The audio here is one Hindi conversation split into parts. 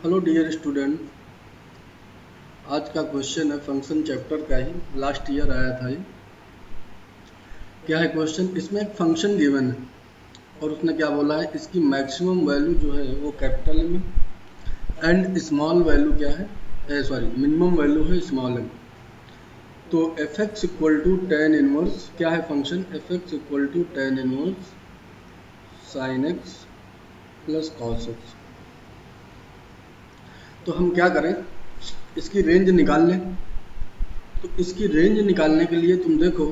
Hello dear student. आज का क्वेश्चन है फंक्शन चैप्टर का ही, लास्ट ईयर आया था ये। क्या है क्वेश्चन? इसमें एक फंक्शन गिवन है और उसने क्या बोला है, इसकी मैक्सिमम वैल्यू जो है वो कैपिटल में एंड स्मॉल वैल्यू क्या है, सॉरी मिनिमम वैल्यू है स्मॉल एम। तो F X equal to tan inverse क्या है function, F X equal to tan inverse sine X plus cos X. तो हम क्या करें, इसकी रेंज निकाल लें। तो इसकी रेंज निकालने के लिए तुम देखो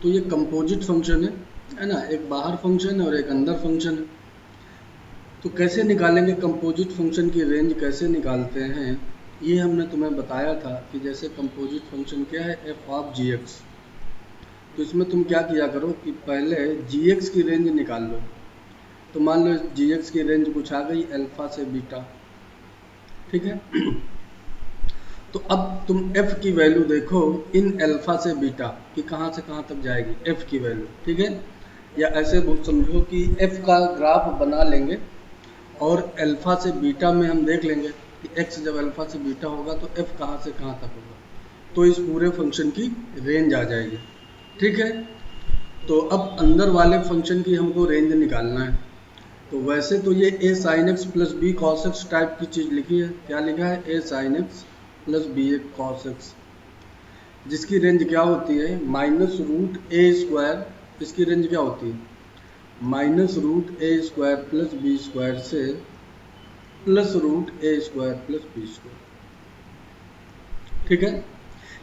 तो ये कंपोजिट फंक्शन है ना, एक बाहर फंक्शन है और एक अंदर फंक्शन है। तो कैसे निकालेंगे कंपोजिट फंक्शन की रेंज, कैसे निकालते हैं ये हमने तुम्हें बताया था कि जैसे कंपोजिट फंक्शन क्या है, एफ ऑफ जी एक्स। तो इसमें तुम क्या किया करो कि पहले जी एक्स की रेंज निकाल लो। तो मान लो जी एक्स की रेंज कुछ आ गई अल्फा से बीटा, ठीक है। तो अब तुम f की वैल्यू देखो इन अल्फा से बीटा कि कहाँ से कहाँ तक जाएगी f की वैल्यू, ठीक है। या ऐसे समझो कि f का ग्राफ बना लेंगे और अल्फा से बीटा में हम देख लेंगे कि x जब अल्फा से बीटा होगा तो f कहाँ से कहाँ तक होगा। तो इस पूरे फंक्शन की रेंज आ जाएगी, ठीक है। तो अब अंदर वाले फंक्शन की हमको रेंज निकालना है। तो वैसे तो ये a sin x plus B cos X type की चीज़ लिखी है। क्या लिखा है, a sin x plus B A cos X, जिसकी रेंज क्या होती है माइनस रूट ए स्क्वायर। इसकी रेंज क्या होती है minus root A square plus B square से plus root A square plus B square, ठीक है।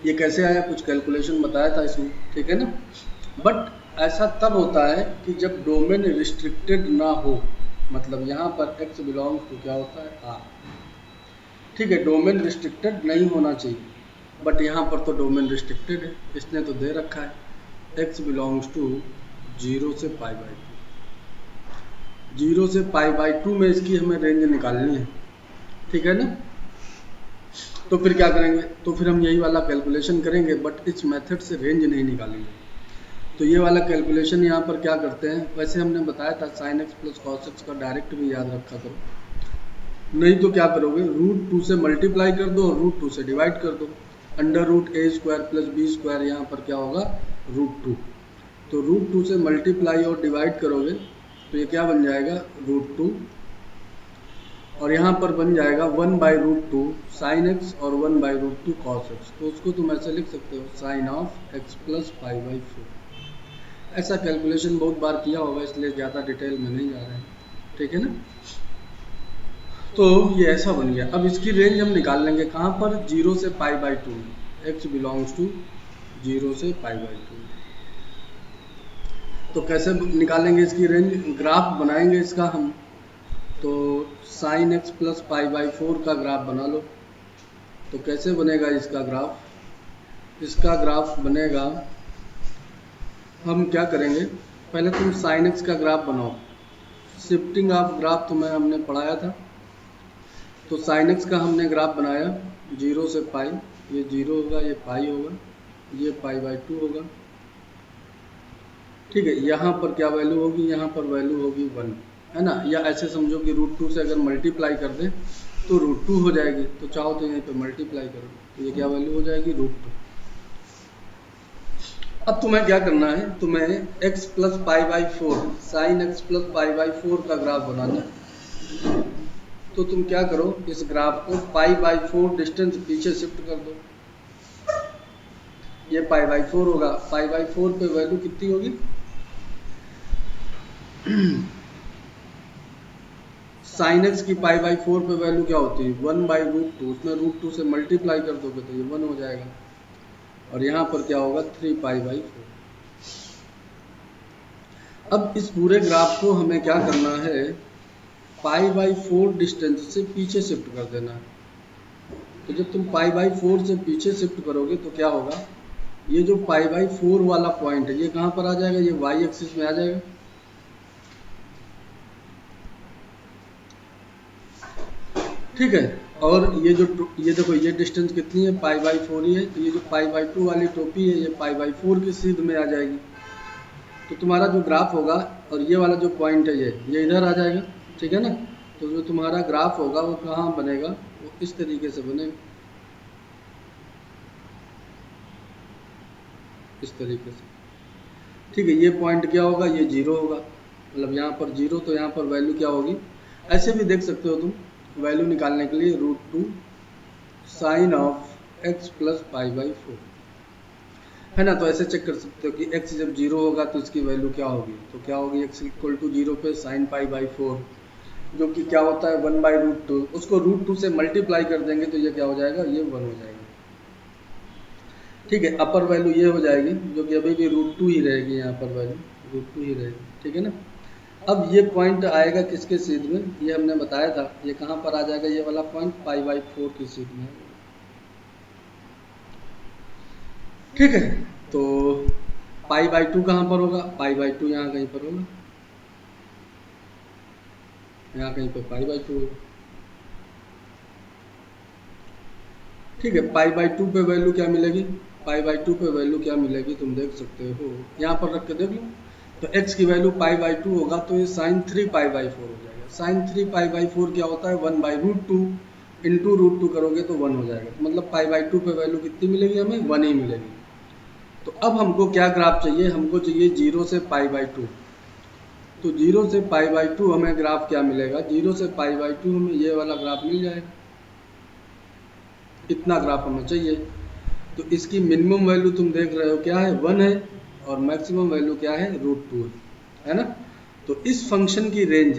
ये कैसे आया, कुछ कैलकुलेशन बताया था इसमें, ठीक है ना। बट ऐसा तब होता है कि जब डोमेन रिस्ट्रिक्टेड ना हो, मतलब यहाँ पर x बिलोंग्स टू क्या होता है r, ठीक है। डोमेन रिस्ट्रिक्टेड नहीं होना चाहिए बट यहाँ पर तो डोमेन रिस्ट्रिक्टेड है, इसने तो दे रखा है x बिलोंग्स टू 0 से पाई बाई 2, 0 से पाई बाई 2 में इसकी हमें रेंज निकालनी है, ठीक है ना। तो फिर क्या करेंगे, तो फिर हम यही वाला कैलकुलेशन करेंगे बट इस मेथड से रेंज नहीं निकालेंगे। तो ये वाला कैलकुलेशन यहाँ पर क्या करते हैं, वैसे हमने बताया था sign X plus cos x का डायरेक्ट भी याद रखा करो, नहीं तो क्या करोगे रूट 2 से मल्टीप्लाई कर दो और रूट 2 से डिवाइड कर दो। Under root A square plus B square यहाँ पर क्या होगा रूट 2। तो रूट 2 से मल्टीप्लाई और डिवाइड करोगे तो ये क्या बन जाएगा रूट 2, और यहाँ पर बन जाएगा 1 बाई रूट 2 साइन एक्स और 1 बाई रूट 2 कॉस एक्स। तो उसको तुम ऐसे लिख सकते हो sine of x plus pi by 4। ऐसा कैलकुलेशन बहुत बार किया होगा इसलिए ज़्यादा डिटेल में नहीं जा रहे हैं, ठीक है ना। तो ये ऐसा बन गया। अब इसकी रेंज हम निकाल लेंगे कहाँ पर, 0 से पाई बाई 2 में, x बिलोंग्स टू 0 से पाई बाई 2। तो कैसे निकालेंगे इसकी रेंज, ग्राफ बनाएंगे इसका हम। तो sine x plus pi by 4 का ग्राफ बना लो। तो कैसे बनेगा इसका ग्राफ, इसका ग्राफ बनेगा, हम क्या करेंगे पहले तुम साइन x का ग्राफ बनाओ। शिफ्टिंग ऑफ ग्राफ तुम्हें हमने पढ़ाया था। तो साइन एक्स का हमने ग्राफ बनाया 0 से पाई, ये 0 होगा, ये पाई होगा, ये पाई बाई 2 होगा, ठीक है। यहाँ पर क्या वैल्यू होगी, यहाँ पर वैल्यू होगी 1, है ना। या ऐसे समझो कि रूट 2 से अगर मल्टीप्लाई कर दें तो रूट 2 हो जाएगी। तो चाहो तो यहीं पे मल्टीप्लाई करो तो ये क्या वैल्यू हो जाएगी रूट 2। अब तुम्हें क्या करना है, तुम्हें x plus pi by 4 sign X plus pi by 4 का ग्राफ बनाना है। तो तुम क्या करो, इस ग्राफ को पाई बाई 4 डिस्टेंस पीछे शिफ्ट कर दो। ये पाई बाई 4 होगा, पाई बाई 4 पे वैल्यू कितनी होगी साइन एक्स की पाई बाई 4 पे वैल्यू क्या होती है 1 बाई रूट 2, उसमें रूट 2 से मल्टीप्लाई कर दोगे तो ये 1 हो जाएगा, और यहाँ पर क्या होगा 3 पाई बाई 4। अब इस पूरे ग्राफ को हमें क्या करना है, पाई बाई 4 डिस्टेंस से पीछे शिफ्ट कर देना है। तो जब तुम पाई बाई 4 से पीछे शिफ्ट करोगे तो क्या होगा, ये जो पाई बाई 4 वाला पॉइंट है ये कहाँ पर आ जाएगा, ये वाई एक्सिस में आ जाएगा, ठीक है। और ये जो ये देखो ये डिस्टेंस कितनी है पाई बाई 4 ही है, तो ये जो पाई बाई 2 वाली टोपी है ये पाई बाई 4 की सीध में आ जाएगी। तो तुम्हारा जो ग्राफ होगा और ये वाला जो पॉइंट है ये इधर आ जाएगा, ठीक है ना। तो जो तुम्हारा ग्राफ होगा वो कहाँ बनेगा, वो इस तरीके से बनेगा, इस तरीके से। ठीक है, ये पॉइंट क्या होगा, ये 0 होगा, मतलब यहाँ पर 0, तो यहाँ पर वैल्यू क्या होगी, ऐसे भी देख सकते हो तुम वैल्यू निकालने के लिए, √2 साइन ऑफ x प्लस π/4 है ना। तो ऐसे चेक कर सकते हो कि x जब 0 होगा तो इसकी वैल्यू क्या होगी, तो क्या होगी, x इक्वल टू 0 पे साइन π/4, जो कि क्या होता है 1/√2, उसको √2 से मल्टीप्लाई कर देंगे तो ये क्या हो जाएगा, ये 1 हो जाएगा। ठीक है, अपर वैल्यू ये हो जाएगी, जो कि अभी भी √2 ही रहेगी, यहाँ पर वैल्यू √2 ही रहेगी। ठीक है ना। अब ये पॉइंट आएगा किसके सीध में, ये हमने बताया था, ये कहाँ पर आ जाएगा, ये वाला पॉइंट π/4 की सीध में। ठीक है, तो π/2 कहाँ पर होगा, π/2 यहाँ कहीं पर होगा, यहाँ कहीं पर π/2 होगा। ठीक है, π/2 पे वैल्यू क्या मिलेगी, π/2 पे वैल्यू क्या मिलेगी तुम देख सकते हो, यहाँ पर रख के देख लो। तो x की वैल्यू π/2 होगा तो ये sin 3 π/4 हो जाएगा। sin 3 π/4 क्या होता है, 1/√2 इंटू √2 करोगे तो 1 हो जाएगा, तो मतलब π/2 पे वैल्यू कितनी मिलेगी हमें, 1 ही मिलेगी। तो अब हमको क्या ग्राफ चाहिए, हमको चाहिए 0 से π/2, तो 0 से π/2 हमें ग्राफ क्या मिलेगा, 0 से π/2 हमें ये वाला ग्राफ मिल जाएगा, इतना ग्राफ हमें चाहिए। तो इसकी मिनिमम वैल्यू तुम देख रहे हो क्या है, 1 है, और मैक्सिमम वैल्यू क्या है, √2 है ना। तो इस फंक्शन की रेंज,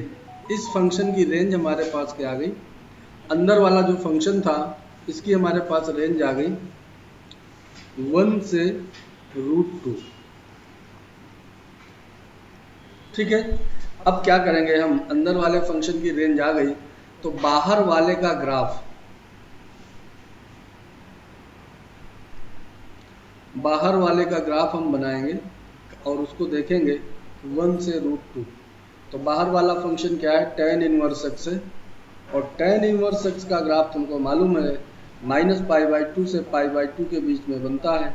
इस फंक्शन की रेंज हमारे पास क्या आ गई, अंदर वाला जो फंक्शन था इसकी हमारे पास रेंज आ गई 1 से √2। ठीक है, अब क्या करेंगे हम, अंदर वाले फंक्शन की रेंज आ गई तो बाहर वाले का ग्राफ, बाहर वाले का ग्राफ हम बनाएंगे और उसको देखेंगे 1 से √2। तो बाहर वाला फंक्शन क्या है, tan इनवर्स x है, और tan इनवर्स x का ग्राफ तुमको मालूम है -π/2 से π/2 के बीच में बनता है।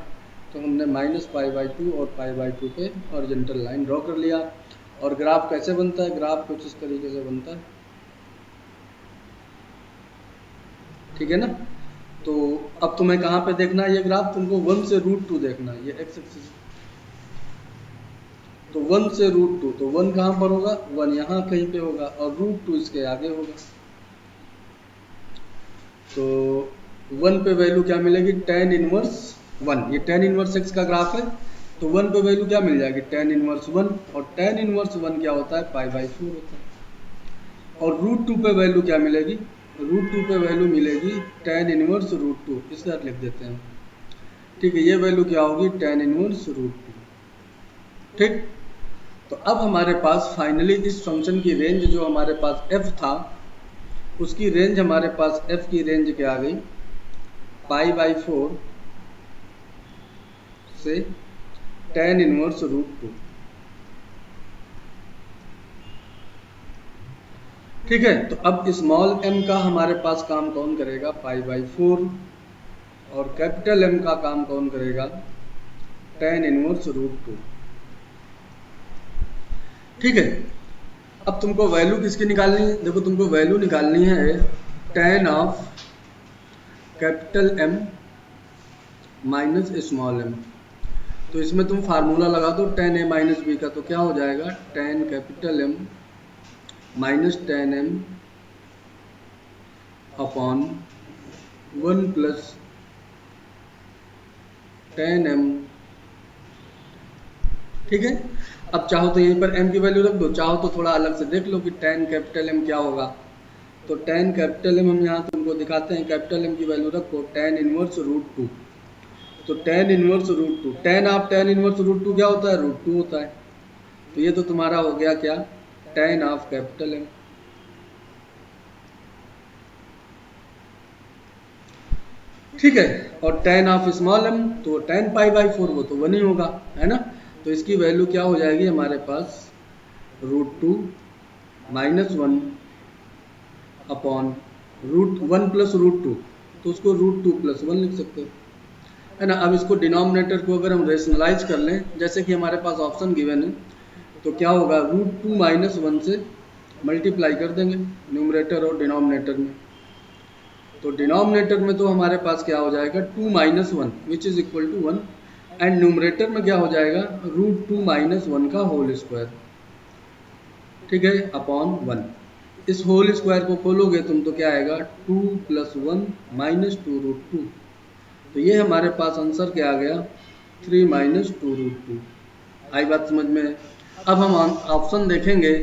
तो हमने -π/2 और π/2 पे हॉरिजॉन्टल लाइन ड्रॉ कर लिया। और ग्राफ कैसे बनता है, ग्राफ कुछ इस तरीके से बनता है। ठीक है ना। तो अब तुम्हें कहाँ पे देखना है ये ग्राफ, तुमको 1 से √2 देखना है, ये x एक्सिस। तो 1 से √2, तो 1 कहाँ पर होगा, 1 यहाँ कहीं पे होगा, और √2 इसके आगे होगा। तो 1 पे वैल्यू क्या मिलेगी, tan इनवर्स 1, ये tan इनवर्स x का ग्राफ है। तो 1 पे वैल्यू क्या मिल जाएगी, tan इनवर्स 1, और tan इनवर्स 1 क्या होता है, π/4 होता है। और √2 पे वैल्यू क्या मिलेगी, √2 पे वैल्यू मिलेगी tan इनवर्स √2, इस तरह लिख देते हैं। ठीक है, ये वैल्यू क्या होगी, tan इनवर्स √2। ठीक, तो अब हमारे पास फाइनली इस फंक्शन की रेंज जो हमारे पास f था, उसकी रेंज हमारे पास f की रेंज क्या आ गई, π/4 से tan इनवर्स √2। ठीक है, तो अब स्मॉल m का हमारे पास काम कौन करेगा, π/4, और कैपिटल M का काम कौन करेगा, tan इनवर्स √2। ठीक है, अब तुमको वैल्यू किसकी निकालनी है, देखो तुमको वैल्यू निकालनी है tan of capital M minus small m। तो इसमें तुम फार्मूला लगा दो tan a माइनस b का, तो क्या हो जाएगा, tan capital M minus tan m upon 1 plus tan m। ठीक है, अब चाहो तो यहीं पर m की वैल्यू रख दो, चाहो तो थोड़ा अलग से देख लो कि tan कैपिटल M क्या होगा। तो tan कैपिटल M हम यहाँ तुमको दिखाते हैं, कैपिटल M की वैल्यू रखो tan इनवर्स √2। तो tan inverse √2, tan of tan inverse √2 क्या होता है, √2 होता है। तो ये तो तुम्हारा हो गया क्या, tan ऑफ कैपिटल M। ठीक है, और tan ऑफ स्मॉल m, तो tan π/4 वो तो 1 ही होगा, है ना। तो इसकी वैल्यू क्या हो जाएगी हमारे पास, √2 माइनस 1 अपॉन √1 प्लस √2, तो उसको √2 प्लस 1 लिख सकते हो, है ना। अब इसको डिनोमिनेटर को अगर हम रेशनलाइज कर लें, जैसे कि हमारे पास ऑप्शन गिवन है, तो क्या होगा, √2 माइनस 1 से मल्टीप्लाई कर देंगे न्यूमरेटर और डिनोमिनेटर में। तो डिनोमिनेटर में तो हमारे पास क्या हो जाएगा 2 minus 1 which is equal to 1, and numerator में क्या हो जाएगा √2 माइनस 1 का होल स्क्वायर, ठीक है, अपॉन 1। इस होल स्क्वायर को खोलोगे तुम तो क्या आएगा 2 + 1 माइनस 2√2। तो ये हमारे पास आंसर क्या आ गया 3 माइनस 2√2। आई बात समझ में? अब हम ऑप्शन देखेंगे